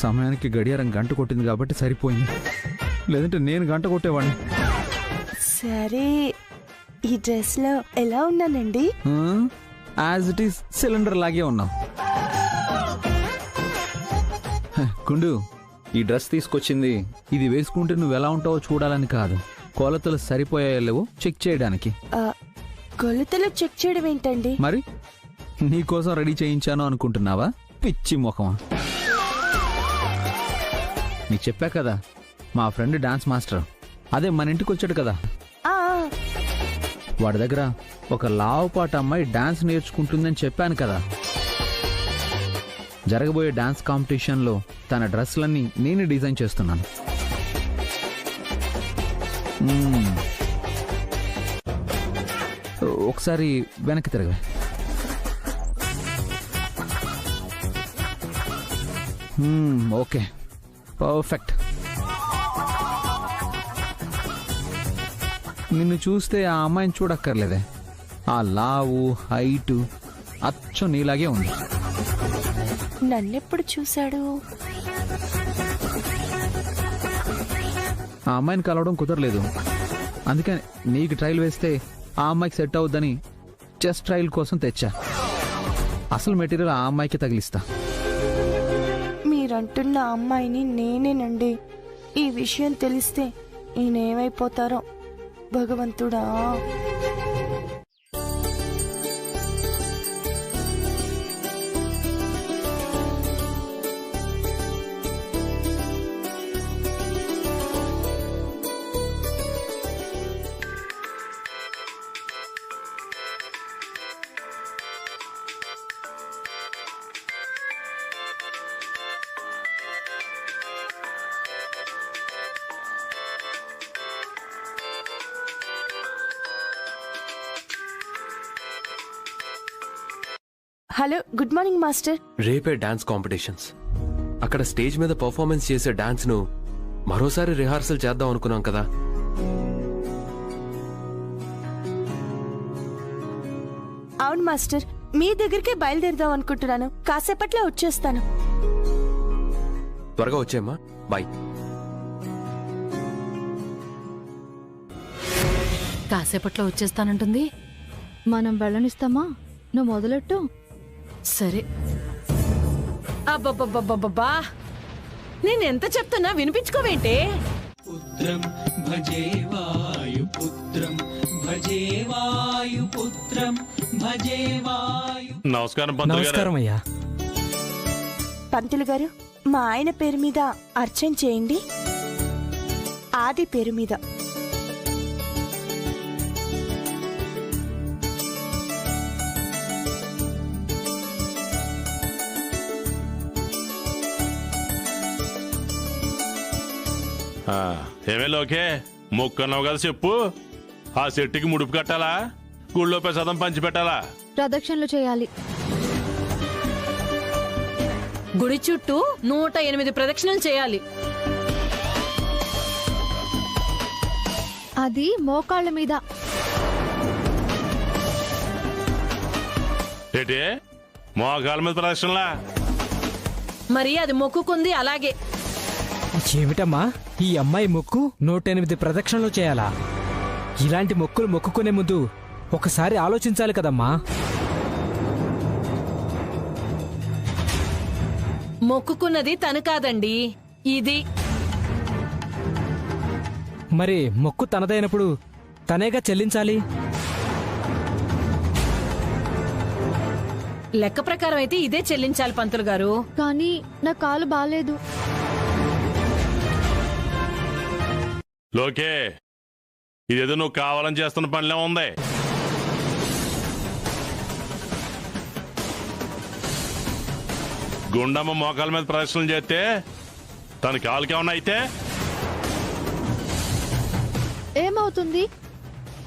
సమయానికి గడియారం గంట కొట్టింది కాబట్టి సరిపోయింది, లేదంటే నేను గంట కొట్టేవాడిని. సరే, ఈ డ్రెస్ లో ఎలా ఉన్నానండి? యాజ్ ఇట్ ఈస్ సిలిండర్ లాగే ఉన్నావు. కుండు, ఈ డ్రెస్ తీసుకొచ్చింది ఇది వేసుకుంటే నువ్వు ఎలా ఉంటావో చూడాలని కాదు, కొలతలు సరిపోయాయో లేవో చెక్ చేయడానికి. కొలతలు చెక్ చేయడం ఏంటండి? మరి నీకోసం రెడీ చేయించాను అనుకుంటున్నావా పిచ్చి ముఖమా? నీకు చెప్పా కదా, మా ఫ్రెండ్ డాన్స్ మాస్టర్, అదే మన ఇంటికి వచ్చాడు కదా, వాడి దగ్గర ఒక లావుపాటు అమ్మాయి డాన్స్ నేర్చుకుంటుందని చెప్పాను కదా. జరగబోయే డాన్స్ కాంపిటీషన్లో తన డ్రెస్లన్నీ నేనే డిజైన్ చేస్తున్నాను. ఒకసారి వెనక్కి తిరగవే. Okay, perfect. నిన్ను చూస్తే ఆ అమ్మాయిని చూడక్కర్లేదే, ఆ లావు హైటు అచ్చం నీలాగే ఉంది. నన్నెప్పుడు చూశాడు? ఆ అమ్మాయిని కలవడం కుదరలేదు, అందుకని నీకు ట్రైల్ వేస్తే ఆ అమ్మాయికి సెట్ అవుద్దని జస్ట్ ట్రైల్ కోసం తెచ్చా. అసలు మెటీరియల్ ఆ అమ్మాయికి తగిలిస్తా. మీరంటున్న అమ్మాయిని నేనేనండి. ఈ విషయం తెలిస్తే ఈయనేమైపోతారో భగవంతుడా. Hello, good morning master. రేపే డాన్స్ కాంపిటీషన్స్. అక్కడ స్టేజ్ మీద పర్ఫార్మెన్స్ చేసే డాన్స్ ను మరోసారి రిహార్సల్ చేద్దాం అనుకున్నాం కదా. అవును మాస్టర్, మీ దగ్గరికే బయలుదేరదాం అనుకుంటున్నాను. కాసేపట్లో వచ్చేస్తాను. త్వరగా వచ్చేమ్మా. బాయ్. కాసేపట్లో వచ్చేస్తానంటుంది. మనం వెళ్ళనిస్తామా? నువ్వు మొదలెట్టు. సరే. అబ్బబ్బబ్బబ్బబ్బా, నేనెంత చెప్తున్నా వినిపించుకోవేంటే? పుత్రం భజే వాయుపుత్రం భజే వాయుపుత్రం భజే వాయు. నమస్కారం పంతులు గారు. నమస్కారం అయ్యా. పంతులు గారు, మా ఆయన పేరు మీద అర్చన చేయండి. ఆది పేరు మీద. ఏమేలో ఓకే, మొక్కన్నావు కదా చెప్పు. ఆ చెట్టుకి ముడుపు కట్టాలా, గుళ్ళో ప్రసాదం పంచి పెట్టాలా? ప్రదక్షిణలు చేయాలి. గుడి చుట్టూ 108 ప్రదక్షిణలు చేయాలి. అది మోకాళ్ళ మీద. ఏంటి మోకాళ్ళ మీద ప్రదక్షిణలా? మరి అది మొక్కుకుంది అలాగే. ఏమిటమ్మా, ఈ అమ్మాయి మొక్కు 108 ప్రదక్షిణలు చేయాలా? ఇలాంటి మొక్కులు మొక్కుకునే ముందు ఒకసారి ఆలోచించాలి కదమ్మా. మొక్కుకున్నది తను కాదండి, ఇది. మరి మొక్కు తనదైనప్పుడు తనేగా చెల్లించాలి. లెక్క ప్రకారం అయితే ఇదే చెల్లించాలి పంతులు గారు. కానీ నా కాలు బాలేదు. లోకే, ఇదేదో నువ్వు కావాలని చేస్తున్న పనిలో ఉంది. గుండమ్మ మోకాల మీద ప్రదర్శనలు చేస్తే తన కాలుకేమన్నా అయితే ఏమవుతుంది?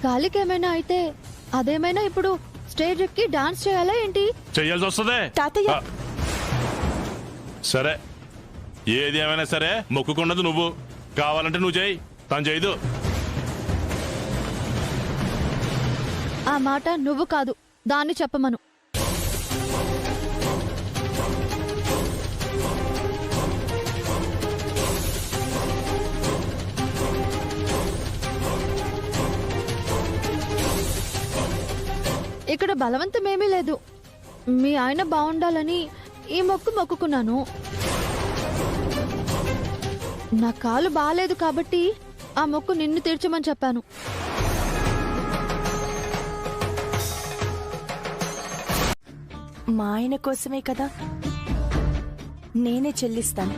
కాలికేమైనా అయితే అదేమైనా ఇప్పుడు స్టేజ్ ఎక్కి డాన్స్ చేయాలా ఏంటి? చెయ్యాల్సి వస్తుంది. తాతయ్య, సరే, ఏది ఏమైనా సరే మొక్కుకున్నది నువ్వు. కావాలంటే నువ్వు చెయ్యి, తను చేయదు. ఆ మాట నువ్వు కాదు, దాన్ని చెప్పమను. ఇక్కడ బలవంతమేమీ లేదు. మీ ఆయన బాగుండాలని ఈ మొక్కు మొక్కుకున్నాను. నా కాలు బాలేదు కాబట్టి ఆ మొక్కు నిన్ను తీర్చమని చెప్పాను. మా ఆయన కోసమే కదా, నేనే చెల్లిస్తాను.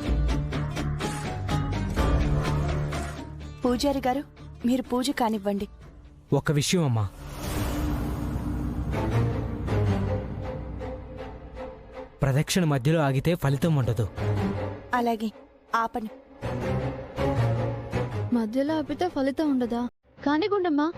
పూజారి గారు, మీరు పూజ కానివ్వండి. ఒక విషయం అమ్మా, ప్రదక్షిణ మధ్యలో ఆగితే ఫలితం ఉండదు. అలాగే, ఆపని. మధ్యలో ఆపితే ఫలితం ఉండదా? కానీ గుండమ్మా,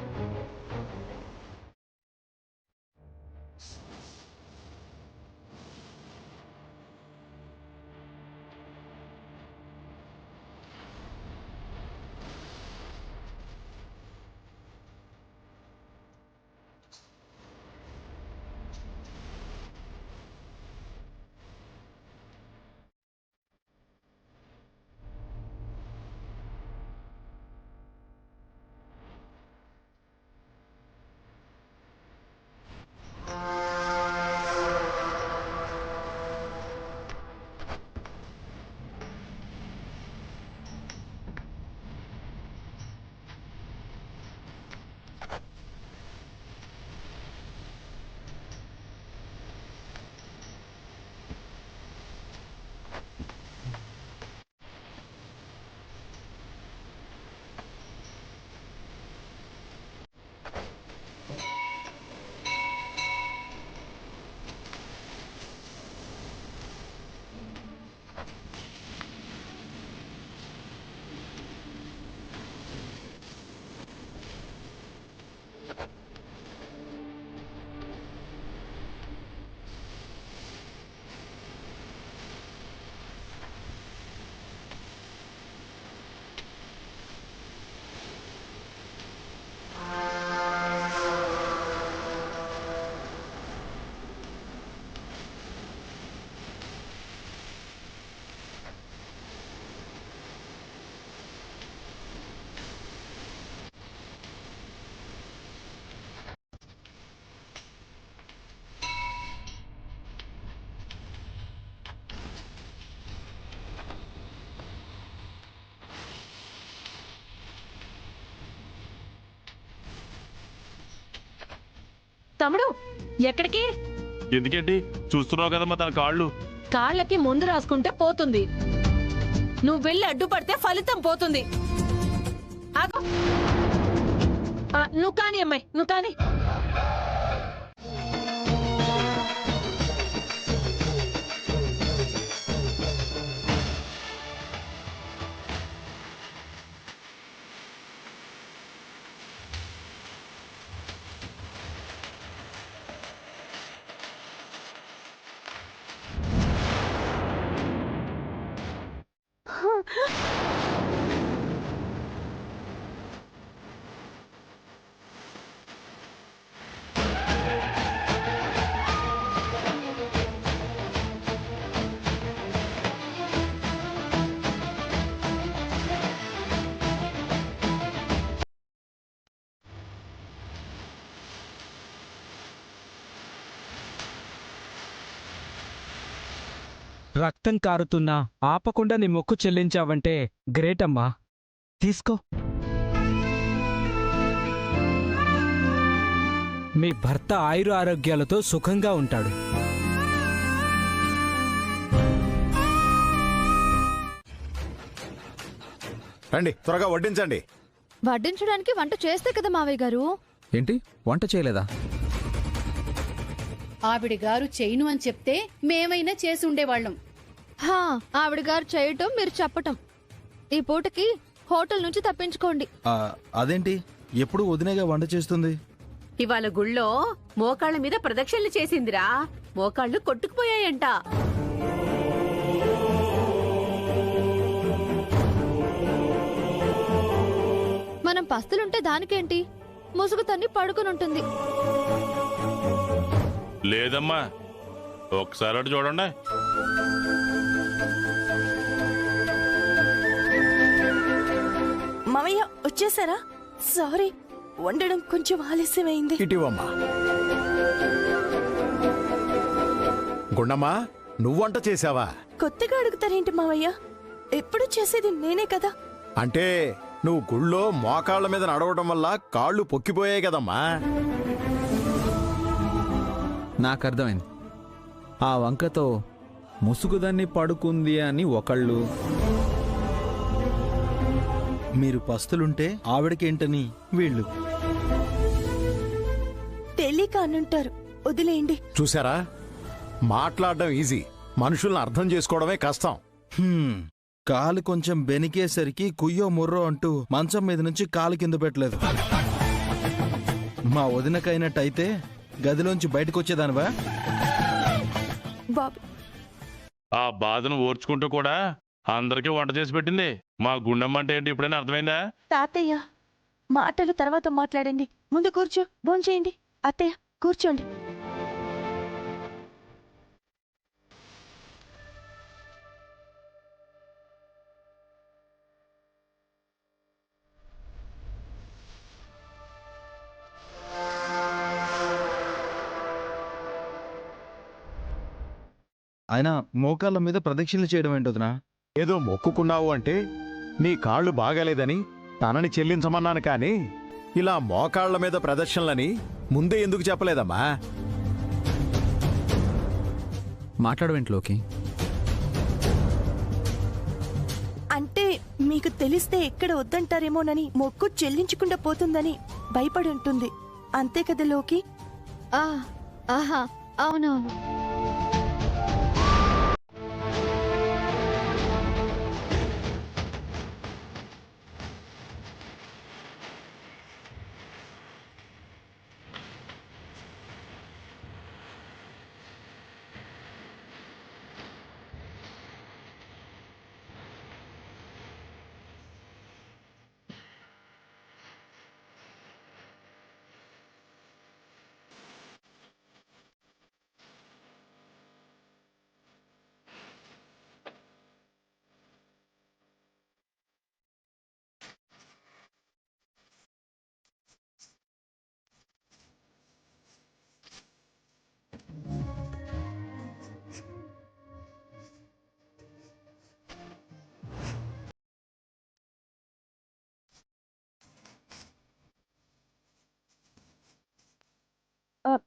తమ్ముడు ఎక్కడికి? ఎందుకేంటి చూస్తున్నావు కదమ్మా తన కాళ్ళు. కాళ్ళకి ముందు రాసుకుంటే పోతుంది, నువ్వు వెళ్ళి అడ్డుపడితే ఫలితం పోతుంది. ఆగు. నువ్వు కాని అమ్మాయి, నువ్వు కాని. రక్తం కారుతున్నా ఆపకుండా నీ మొక్కు చెల్లించావంటే గ్రేట్ అమ్మా. తీసుకో. మీ భర్త ఆయుర ఆరోగ్యాలతో సుఖంగా ఉంటాడు. రండి, త్వరగా వడ్డించండి. వడ్డించడానికి వంట చేస్తే కదా మావయ్య గారు. ఏంటి, వంట చేయలేదా? ఆవిడ గారు చేయను అని చెప్తే మేమైనా చేసి ఉండేవాళ్ళం. ఆవిడ గారు చేయటం, మీరు చెప్పటం. ఈ పూటకి హోటల్ నుంచి తప్పించుకోండి. అదేంటి, ఎప్పుడు వదినేగా వంట చేస్తుంది? ఇవాళ గుళ్ళో మోకాళ్ళ మీద ప్రదక్షిణలు చేసిందిరా, మోకాళ్ళు కొట్టుకుపోయాయంట. మనం పస్తులుంటే దానికేంటి, ముసుగు తన్ని పడుకునుంటుంది. లేదమ్మా, ఒకసారి అటు చూడండి. మామయ్య వచ్చేసారా? సారీ, వండడం కొంచెం ఆలస్యమైంది. ఇటీవమ్మా. గుండమ్మా నువ్వు వంట చేసావా? కొత్తగా అడుగుతారేంటి మావయ్య? ఎప్పుడు చేసేది నేనే కదా. అంటే నువ్వు గుళ్ళో మోకాళ్ళ మీద నడవడం వల్ల కాళ్ళు పొక్కిపోయాయి కదమ్మా. నాకు అర్థమైంది. ఆ వంకతో ముసుగుదాన్ని పడుకుంది అని ఒకళ్ళు, మీరు పస్తులుంటే ఆవిడకేంటని వీళ్ళు. తెలియక అనుంటారు, వదిలేయండి. చూసారా, మాట్లాడడం ఈజీ, మనుషుల్ని అర్థం చేసుకోవడమే కష్టం. కాలు కొంచెం బెనికేసరికి కుయ్యో ముర్రో అంటూ మంచం మీద నుంచి కాలు కింద పెట్టలేదు. మా వదినకైనట్టయితే గదిలోంచి బయటకొచ్చేదానివా? బాబు, ఆ బాధను ఓర్చుకుంటూ కూడా అందరికీ వంట చేసి పెట్టింది. మా గుండమ్మ అంటే ఏంటి ఇప్పుడైనా అర్థమైందా? తాతయ్య మాటలు తర్వాత మాట్లాడండి. ముందు కూర్చో, భోంచేయండి. అత్తయ్య కూర్చోండి. ఆయన మోకాళ్ళ మీద ప్రదక్షిణలు చేయడం ఏంటోదినా? ఏదో మొక్కుకున్నావు అంటే నీ కాళ్ళు బాగాలేదని తనని చెల్లించమన్నాను కానీ ఇలా మోకాళ్ళ మీద ప్రదక్షిణలని ముందే ఎందుకు చెప్పలేదమ్మా? మాట్లాడవేంట్లోకి? అంటే మీకు తెలిస్తే ఎక్కడ వద్దంటారేమోనని మొక్కు చెల్లించకుండా పోతుందని భయపడి ఉంటుంది. అంతే కదా లోకి? ఆహా, అవునవును.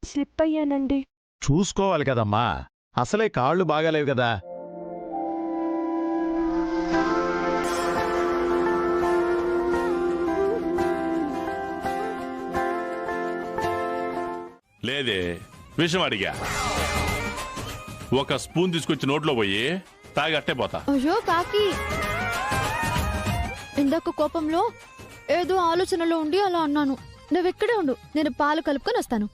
స్లిప్ అయ్యానండి. చూసుకోవాలి కదమ్మా, అసలే కాళ్ళు బాగాలేవు కదా. లేదే, విషయం అడిగా. ఒక స్పూన్ తీసుకొచ్చి నోట్లో పోయి తాగి అట్టే పోతా. అయ్యో కాకి, ఇందాక కోపంలో ఏదో ఆలోచనలో ఉండి అలా అన్నాను. నువ్వెక్కడే ఉండు, నేను పాలు కలుపుకొని వస్తాను.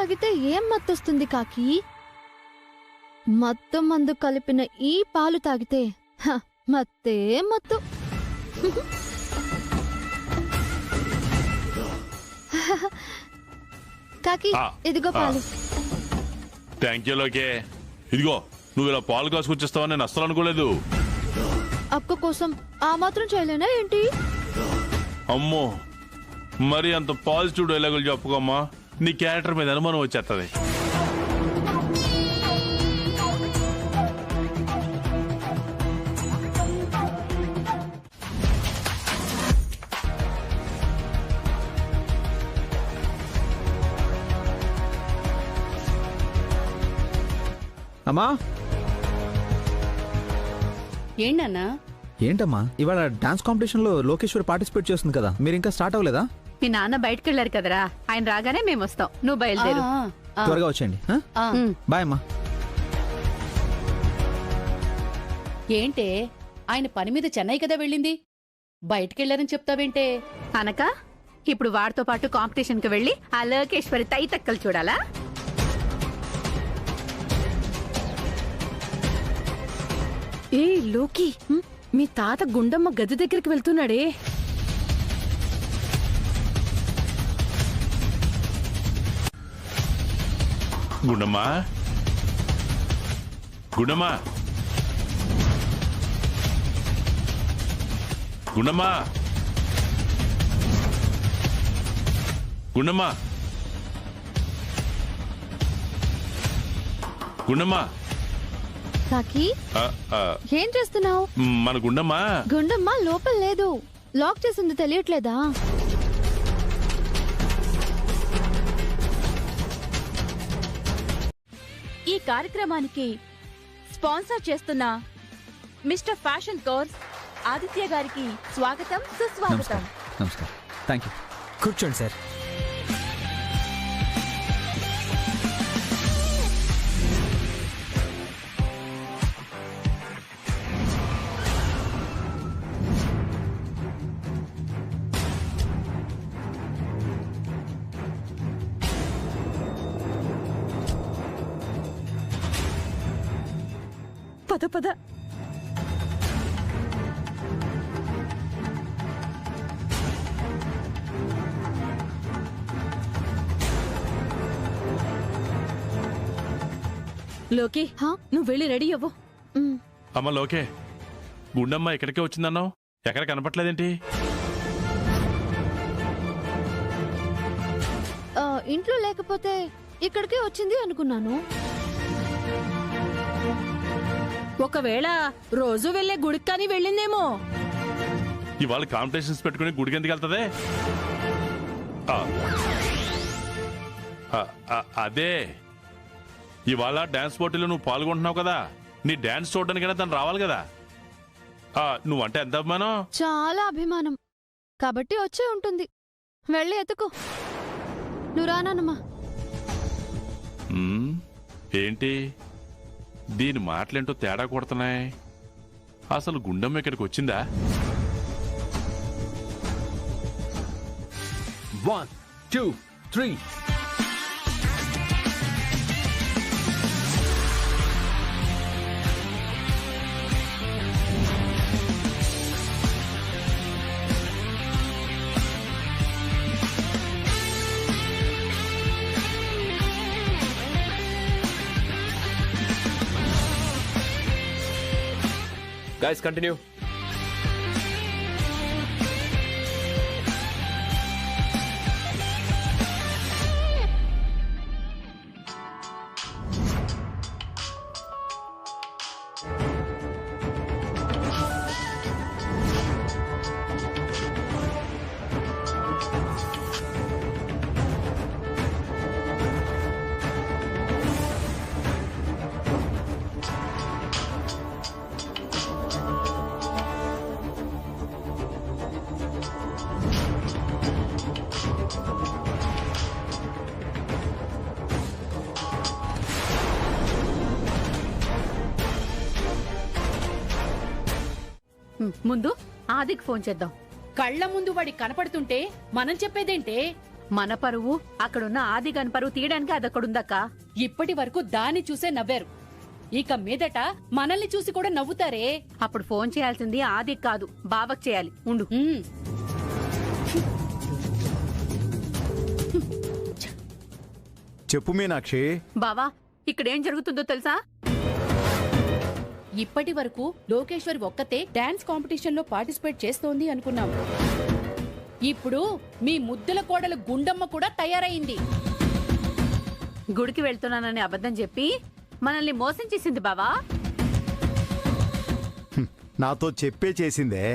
తాగితే ఏం మత్తొస్తుంది కాకి? మత్తు మందు కలిపిన ఈ పాలు తాగితే మత్తే మత్తు. కాకి ఇదిగో పాలు. థ్యాంక్ యూ లోకే. ఇదిగో నువ్వు ఇలా పాలు కాసుకొచ్చేస్తావని నేను అస్సలు అనుకోలేదు. అక్క కోసం ఆ మాత్రం చేయలేనా ఏంటి? అమ్మో, మరి అంత పాజిటివ్ డైలాగులు చెప్పుకోమ్మా, నీ క్యారెక్టర్ మీద అనుమానం వచ్చేస్తుంది. అమ్మా ఏంటన్నా? ఏంటమ్మా ఇవాళ డాన్స్ కాంపిటీషన్ లో లోకేశ్వర్ పార్టిసిపేట్ చేస్తుంది కదా, మీరు ఇంకా స్టార్ట్ అవ్వలేదా? మీ నాన్న బయటకు వెళ్ళారు కదరా, ఆయన రాగానే మేము వస్తాం. నువ్వు బయలుదేరు. త్వరగా వచ్చేయండి. బాయ్ అమ్మా. ఏంటే ఆయన పని మీద చెన్నై కదా వెళ్ళింది, బయటకెళ్లారని చెప్తావేంటే? అనక ఇప్పుడు వాడితో పాటు కాంపిటీషన్ కి వెళ్ళి ఆ లోకేశ్వరి తైతక్కలు చూడాలా? ఏ లోకి, మీ తాత గుండమ్మ గది దగ్గరికి వెళ్తున్నాడే. గుండమ్మా, గుండమ్మా, గుండమ్మా, గుండమ్మా, గుండమ్మా. కాకి ఏం చేస్తున్నావు? మన గుండమ్మా. గుండమ్మ లోపల లేదు, లాక్ చేసింది తెలియట్లేదా? ఈ కార్యక్రమానికి స్పాన్సర్ చేస్తున్న మిస్టర్ ఫ్యాషన్ కోర్స్ ఆదిత్య గారికి స్వాగతం, సుస్వాగతం. నమస్కారం. Thank you. కూర్చోండి సార్. పద పద. లోకి, నువ్వు వెళ్ళి రెడీ అవ్వు. అమ్మ లోకే, గుండమ్మ ఇక్కడికే వచ్చిందన్నావు, ఎక్కడ కనపట్లేదేంటి? ఇంట్లో లేకపోతే ఇక్కడికే వచ్చింది అనుకున్నాను. ఒకవేళ రోజు వెళ్లే గుడికి కానీ వెళ్ళిందేమో. ఇవాళ కాంపిటీషన్స్ పెట్టుకుని గుడికి ఎందుకు వెళ్తుంది? అదే ఇవాళ డాన్స్ పోటీలో నువ్వు పాల్గొంటున్నావు కదా, నీ డాన్స్ చూడడానికైనా తను రావాలి కదా. నువ్వంటే ఎంత అభిమానం? చాలా అభిమానం కాబట్టి వచ్చే ఉంటుంది. వెళ్ళి ఎత్తుకో. నువ్వు రానమ్మా. ఏంటి దీని మాటలేంటో తేడా కొడుతున్నాయి. అసలు గుండమ్మ ఇక్కడికి వచ్చిందా? 1 2 3. Guys, continue. ముందు ఆదికి ఫోన్ చేద్దాం. కళ్ళ ముందు వాడి కనపడుతుంటే మనం చెప్పేదేంటే? మన పరువు అక్కడున్న ఆది గాని పరువు తీయడానికి అదక్కడుందక్క. ఇప్పటి వరకు దాన్ని చూసే నవ్వారు, ఇక మీదట మనల్ని చూసి కూడా నవ్వుతారే. అప్పుడు ఫోన్ చేయాల్సింది ఆది కాదు, బావకు చేయాలి. ఉండు. చెప్పు మీనాక్షి. బావా, ఇక్కడేం జరుగుతుందో తెలుసా? ఇప్పటి వరకు లోకేశ్వరి ఒక్కతే డాన్స్ కాంపిటీషన్ లో పార్టిసిపేట్ చేస్తోంది అనుకున్నాం. ఇప్పుడు మీ ముద్దుల కోడలు గుండమ్మ కూడా తయారైంది. గుడికి వెళ్తున్నానని అబద్ధం చెప్పి మనల్ని మోసం చేసింది బావా. నాతో చెప్పే చేసిందే.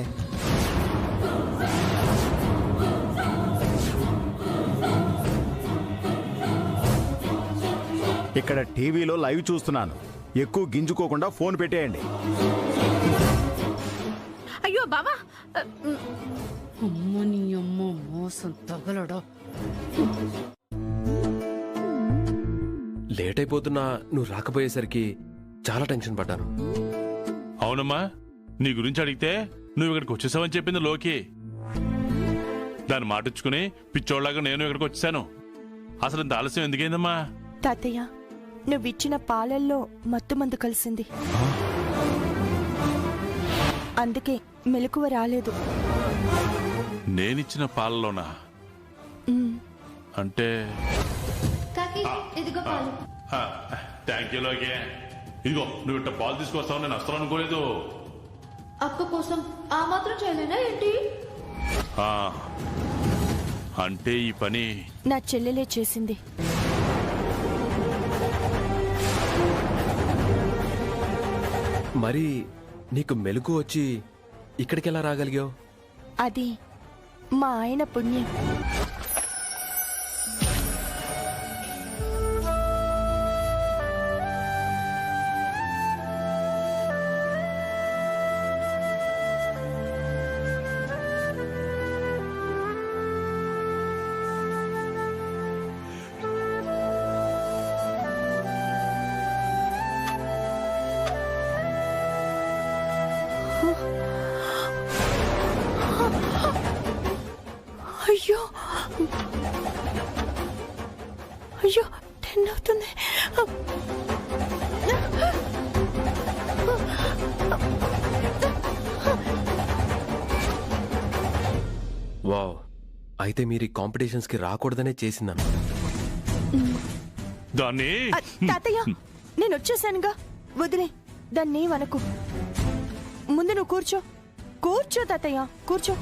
ఇక్కడ టీవీలో లైవ్ చూస్తున్నాను. ఎక్కువ గింజుకోకుండా ఫోన్ పెట్టేయండి. అయ్యో బావా, అమ్మని అమ్మ మోసం తగలడా. లేట్ అయిపోతున్నా నువ్వు రాకపోయేసరికి చాలా టెన్షన్ పడ్డాను. అవునమ్మా, నీ గురించి అడిగితే నువ్వు ఇక్కడికి వచ్చేసావని చెప్పింది లోకి. దాన్ని మాటిచ్చుకుని పిచ్చోళ్ళగా నేను ఇక్కడికి వచ్చేసాను. అసలు ఇంత ఆలస్యం ఎందుకైందమ్మా? తాతయ్య, నువ్విచ్చిన పాలల్లో మత్తు మందు కలిసింది, అందుకే మెలకువ రాలేదు. నేనిచ్చిన పాలలోనా? అంటే థ్యాంక్ యూ లోకే. ఇదిగో నువ్వు ఇట్ట పాలు తీసుకొస్తావు నేను అస్సలు అనుకోలేదు. అక్క కోసం ఆ మాత్రం చేయలేనా ఏంటి? అంటే ఈ పని నా చెల్లెలే చేసింది. మరి నీకు మెలకు వచ్చి ఇక్కడికి ఎలా రాగలిగావు? అది మా ఆయన పుణ్యం. అయ్యో అయ్యో, 10 అవుతుంది. వావ్, అయితే మీరు ఈ కాంపిటీషన్స్ కి రాకూడదనే చేసిందను. దాన్ని తాతయ్య, నేను వచ్చేసానుగా, వదిలే దాన్ని వనకు. ముందు నువ్వు కూర్చో. కూర్చో తాతయ్య, కూర్చో.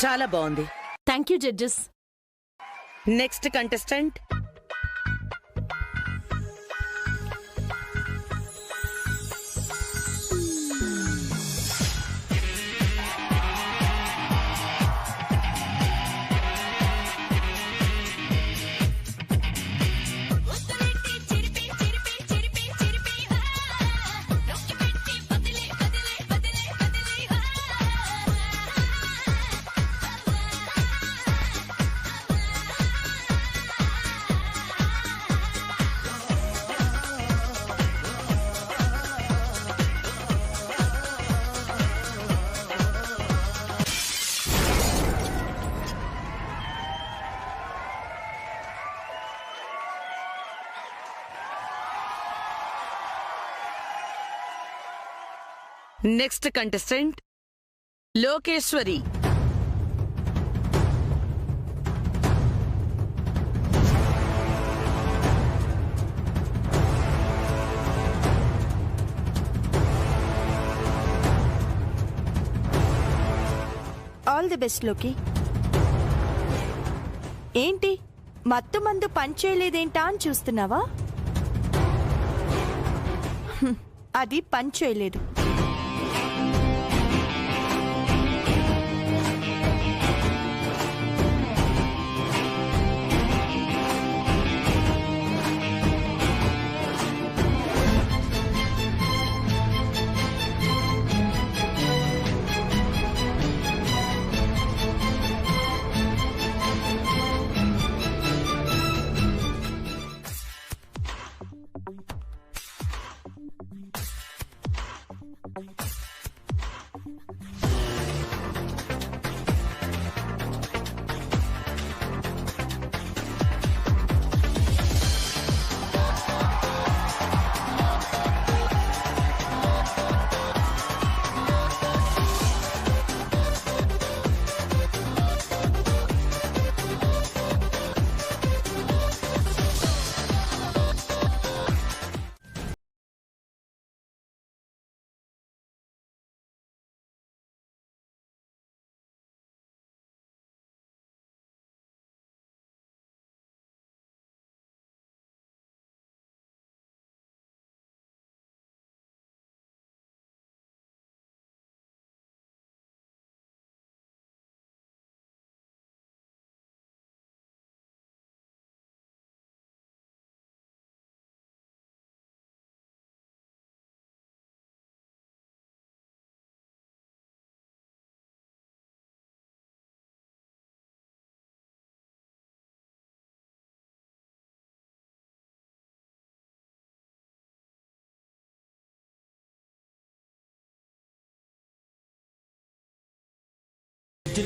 చాలా బాగుంది. Thank you judges. Next contestant next contestant Lokeshwari. All the best లోకి. ఏంటి మత్తు మందు పనిచేయలేదేంటా అని చూస్తున్నావా? అది పని చేయలేదు.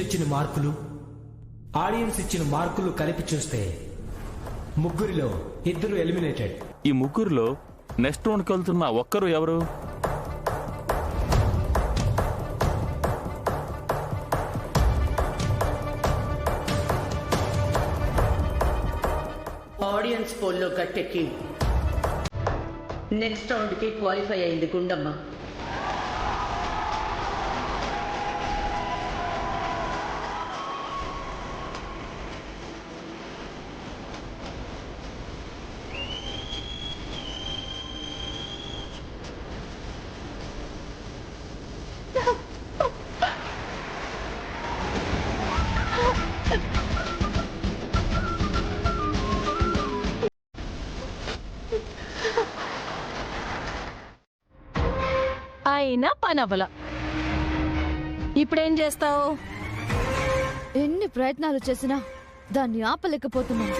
ఇచ్చిన మార్కులు, ఆడియన్స్ ఇచ్చిన మార్కులు కలిపి చూస్తే ముగ్గురిలో ఇద్దరు ఎలిమినేటెడ్. ఈ ముగ్గురులో నెక్స్ట్ రౌండ్కి వెళ్తున్న ఒక్కరు ఎవరు? ఆడియన్స్ పోల్లో గట్టెక్కి నెక్స్ట్ రౌండ్ కి క్వాలిఫై అయింది గుండమ్మ. అయినా పనవల. ఇప్పుడేం చేస్తావు? ఎన్ని ప్రయత్నాలు చేసినా దాన్ని ఆపలేకపోతున్నాను.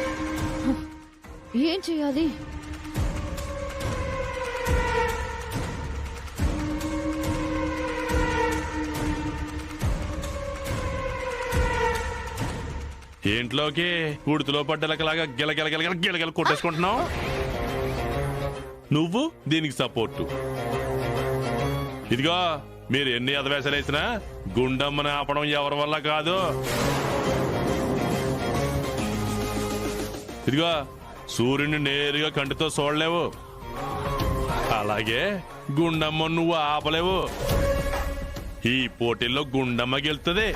ఏం చేయాలి? ఏంట్లోకి ఉడుతులో పడ్డలకలాగా గిలగిల కొట్టేసుకుంటున్నావు? నువ్వు దీనికి సపోర్టు. ఇదిగో మీరు ఎన్ని అధవేశాలు వేసినా గుండమ్మని ఆపడం ఎవరి వల్ల కాదు. ఇదిగో సూర్యుని నేరుగా కంటితో చూడలేవు, అలాగే గుండమ్మ నువ్వు ఆపలేవు. ఈ పోటీల్లో గుండమ్మ గెలుస్తుంది.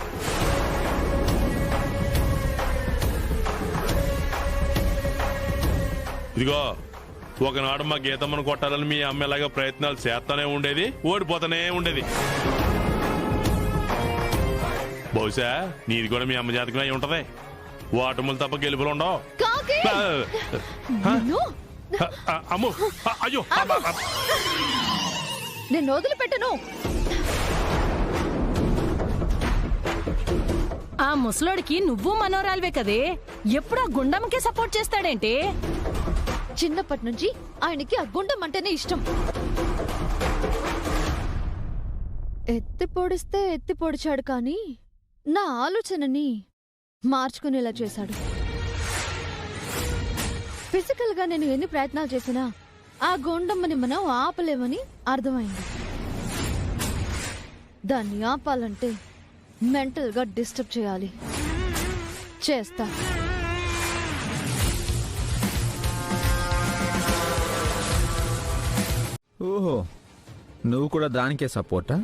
ఇదిగో ఒకనాడు మా గీతమ్మను కొట్టాలని మీ అమ్మ ఎలాగ ప్రయత్నాలు చేస్తానే ఉండేది, ఓడిపోతానే ఉండేది. బహుశా నీది కూడా మీ అమ్మ జాతకం అయి ఉంటది. ఓటములు తప్ప గెలుపులు ఉండవు. అమ్ము అయ్యో నేను వదిలిపెట్టను. ఆ ముసలోడికి నువ్వు మనోరాల్వే కదే, ఎప్పుడు ఆ గుండమ్మకే సపోర్ట్ చేస్తాడేంటి? చిన్నప్పటి నుంచి ఆయనకి ఆ గుండం అంటేనే ఇష్టం. ఎత్తి పొడిస్తే ఎత్తి పొడిచాడు కానీ నా ఆలోచనని మార్చుకునేలా చేశాడు. ఫిజికల్ గా నేను ఎన్ని ప్రయత్నాలు చేసినా ఆ గుండమ్మని మనం ఆపలేమని అర్థమైంది. దాన్ని ఆపాలంటే మెంటల్ గా డిస్టర్బ్ చేయాలి. చేస్తా. ఓహో, నువ్వు కూడా దానికే సపోర్టా?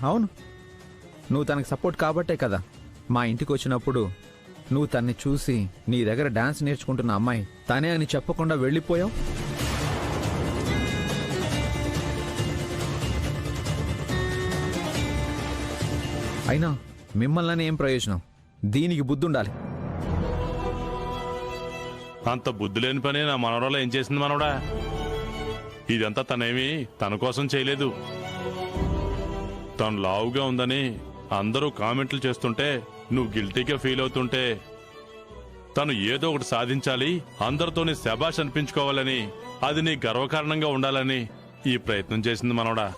అవును, నువ్వు తనకి సపోర్ట్ కాబట్టే కదా మా ఇంటికి వచ్చినప్పుడు నువ్వు తన్ని చూసి నీ దగ్గర డాన్స్ నేర్చుకుంటున్న అమ్మాయి తనే అని చెప్పకుండా వెళ్ళిపోయావు. అయినా మిమ్మల్ని ఏం ప్రయోజనం? దీనికి బుద్ధి ఉండాలి. అంత బుద్ధి లేని పని నా మనవరాలు ఏం చేసింది మనవడా? ఇదంతా తనేమి తన కోసం చేయలేదు. తను లావుగా ఉందని అందరూ కామెంట్లు చేస్తుంటే నువ్వు గిల్టీగా ఫీల్ అవుతుంటే తను ఏదో ఒకటి సాధించాలి, అందరితోని శబాష్ అనిపించుకోవాలని, అది నీ గర్వకారణంగా ఉండాలని ఈ ప్రయత్నం చేసింది మనవడా.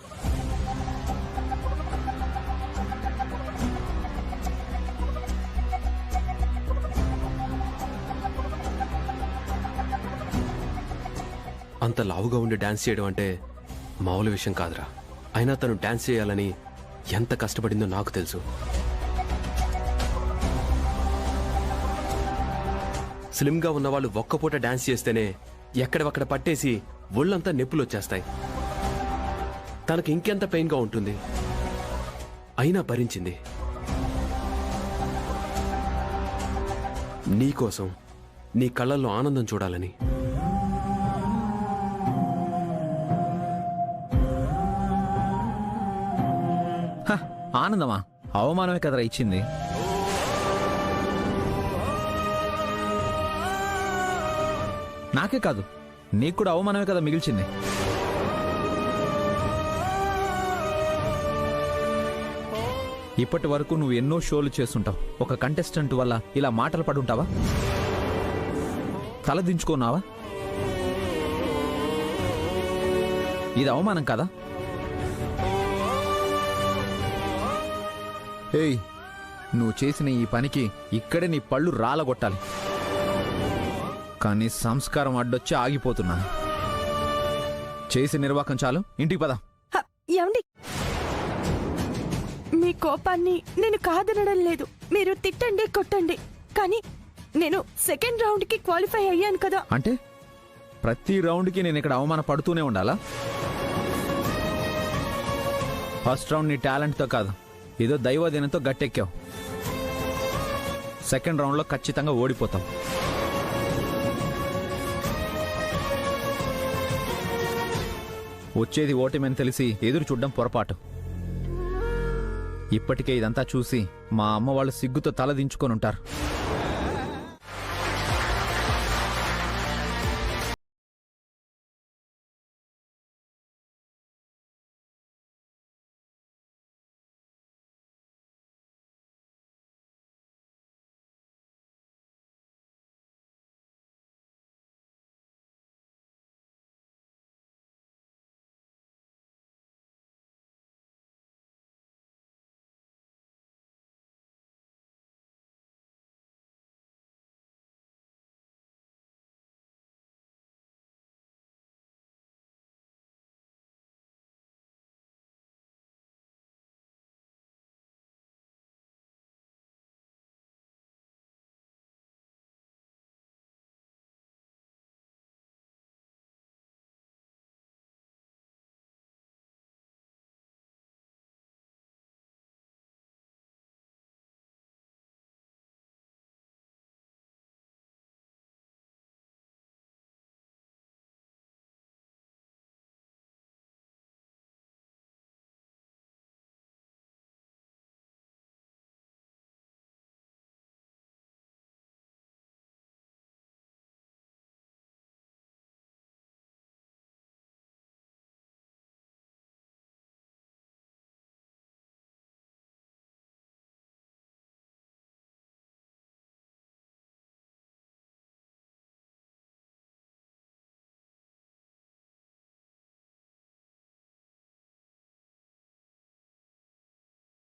అంత లావుగా ఉండి డాన్స్ చేయడం అంటే మామూలు విషయం కాదురా. అయినా తను డాన్స్ చేయాలని ఎంత కష్టపడిందో నాకు తెలుసు. స్లిమ్గా ఉన్నవాళ్ళు ఒక్కపూట డాన్స్ చేస్తేనే ఎక్కడవక్కడ పట్టేసి ఒళ్ళంతా నొప్పులు వచ్చేస్తాయి. తనకి ఇంకెంత పెయిన్గా ఉంటుంది, అయినా భరించింది. నీకోసం, నీ కళ్ళల్లో ఆనందం చూడాలని. ఆనందమా? అవమానమే కదరా ఇచ్చింది. నాకే కాదు, నీకు కూడా అవమానమే కదా మిగిల్చింది. ఇప్పటి వరకు నువ్వు ఎన్నో షోలు చేస్తుంటావు. ఒక కంటెస్టెంట్ వల్ల ఇలా మాటలు పడుంటావా? తలదించుకున్నావా? ఇది అవమానం కదా? ఏయ్, నువ్వు చేసిన ఈ పనికి ఇక్కడే నీ పళ్ళు రాలగొట్టాలి. కానీ సంస్కారం అడ్డొచ్చి ఆగిపోతున్నాను. చేసి నిర్వాకం చాలు, ఇంటికి పద. ఏమండి, మీ కోపాన్ని నేను కాదనడం లేదు. మీరు తిట్టండి, కొట్టండి, కానీ నేను సెకండ్ రౌండ్ కి క్వాలిఫై అయ్యాను కదా. అంటే ప్రతి రౌండ్కి నేను ఇక్కడ అవమాన పడుతూనే ఉండాలా? ఫస్ట్ రౌండ్ నీ టాలెంట్తో కాదు, ఏదో దైవదినంతో గట్టెక్కావు. సెకండ్ రౌండ్లో ఖచ్చితంగా ఓడిపోతావు. వచ్చేది ఓటమని తెలిసి ఎదురు చూడడం పొరపాటు. ఇప్పటికే ఇదంతా చూసి మా అమ్మ వాళ్ళు సిగ్గుతో తలదించుకొని ఉంటారు.